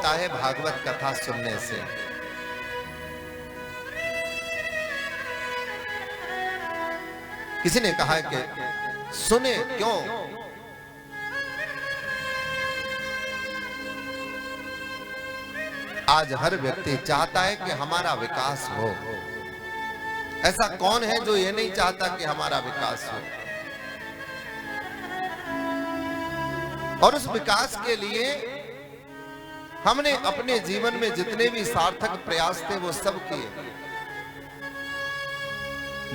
होता है भागवत कथा सुनने से। किसी ने कहा कि सुने क्यों? आज हर व्यक्ति चाहता है कि हमारा विकास हो। ऐसा कौन है जो ये नहीं चाहता कि हमारा विकास हो? और उस विकास के लिए हमने अपने जीवन में जितने भी सार्थक प्रयास थे वो सब किए।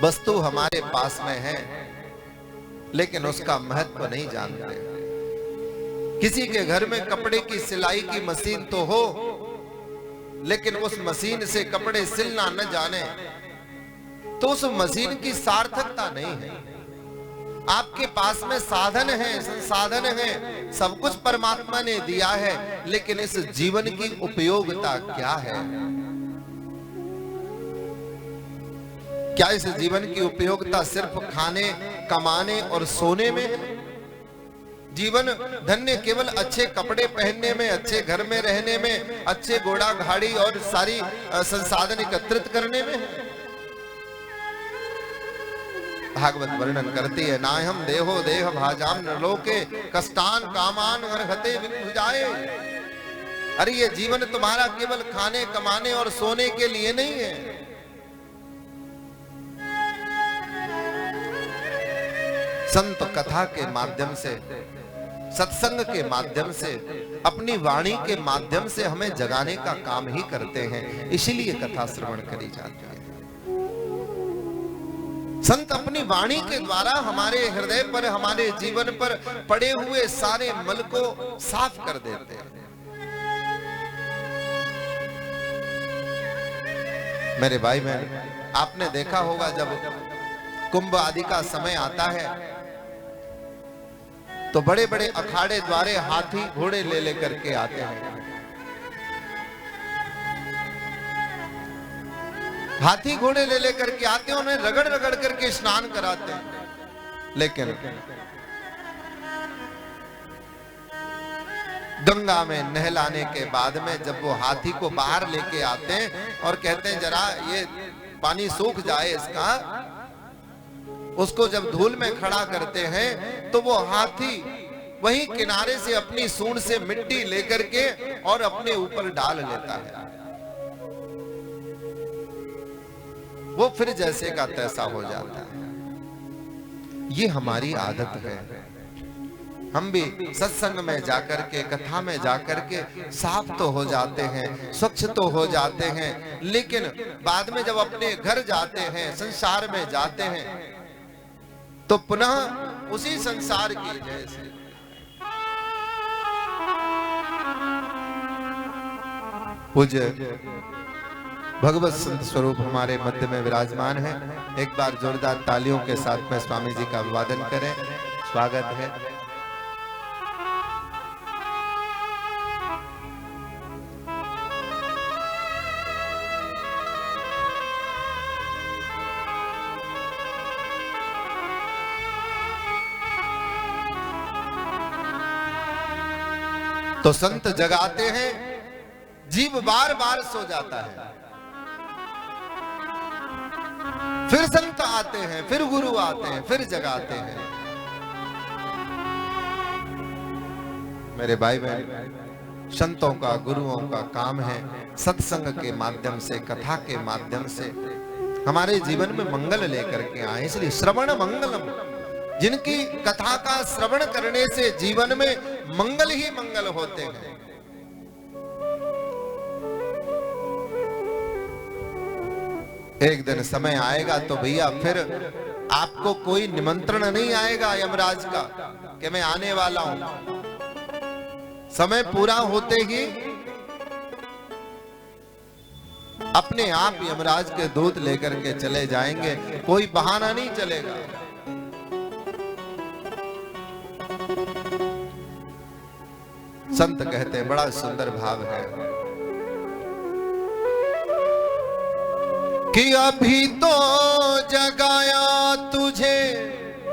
वस्तु हमारे पास में है लेकिन उसका महत्व नहीं जानते। किसी के घर में कपड़े की सिलाई की मशीन तो हो, लेकिन उस मशीन से कपड़े सिलना न जाने तो उस मशीन की सार्थकता नहीं है। आपके पास में साधन है, संसाधन है, सब कुछ परमात्मा ने दिया है, लेकिन इस जीवन की उपयोगिता क्या है? क्या इस जीवन की उपयोगिता सिर्फ खाने, कमाने और सोने में है? जीवन धन्य केवल अच्छे कपड़े पहनने में, अच्छे घर में रहने में, अच्छे घोड़ा गाड़ी और सारी संसाधन एकत्रित करने में है? भागवत वर्णन करती है, नाहम देहो देह भाजाम नरलोके कष्टान कामान अर्हते विभुजाए। अरे ये जीवन तुम्हारा केवल खाने, कमाने और सोने के लिए नहीं है। संत कथा के माध्यम से, सत्संग के माध्यम से, अपनी वाणी के माध्यम से हमें जगाने का काम ही करते हैं, इसीलिए कथा श्रवण करी जाती है। संत अपनी वाणी के द्वारा हमारे हृदय पर, हमारे जीवन पर पड़े हुए सारे मल को साफ कर देते हैं। मेरे भाई बहन, आपने देखा होगा जब कुंभ आदि का समय आता है तो बड़े बड़े अखाड़े द्वारे हाथी घोड़े ले लेकर के आते हैं। हाथी घोड़े ले लेकर के आते हैं, उन्हें रगड़ रगड़ करके स्नान कराते हैं। लेकिन गंगा में नहलाने के बाद में जब वो हाथी को बाहर लेके आते हैं और कहते हैं जरा ये पानी सूख जाए इसका, उसको जब धूल में खड़ा करते हैं तो वो हाथी वहीं किनारे से अपनी सूंड से मिट्टी लेकर के और अपने ऊपर डाल लेता है। वो फिर जैसे का तैसा हो जाता है। ये हमारी आदत है। हम भी सत्संग में जाकर के, कथा में जाकर के साफ तो हो जाते हैं, स्वच्छ तो हो जाते हैं, लेकिन बाद में जब अपने घर जाते हैं, संसार में जाते हैं, तो पुनः उसी संसार की जैसे पूज्य भगवत संत स्वरूप हमारे मध्य में विराजमान है। एक बार जोरदार तालियों के साथ में स्वामी जी का अभिवादन करें। स्वागत है। तो संत जगाते हैं, जीव बार बार सो जाता है। फिर संत आते हैं, फिर गुरु आते हैं, फिर जगाते हैं। मेरे भाई बहन, संतों का, गुरुओं का काम है सत्संग के माध्यम से, कथा के माध्यम से हमारे जीवन में मंगल लेकर के आए। इसलिए श्रवण मंगलम, जिनकी कथा का श्रवण करने से जीवन में मंगल ही मंगल होते हैं। एक दिन समय आएगा तो भैया फिर आपको कोई निमंत्रण नहीं आएगा यमराज का कि मैं आने वाला हूं। समय पूरा होते ही अपने आप यमराज के दूत लेकर के चले जाएंगे, कोई बहाना नहीं चलेगा। संत कहते हैं, बड़ा सुंदर भाव है कि अभी तो जगाया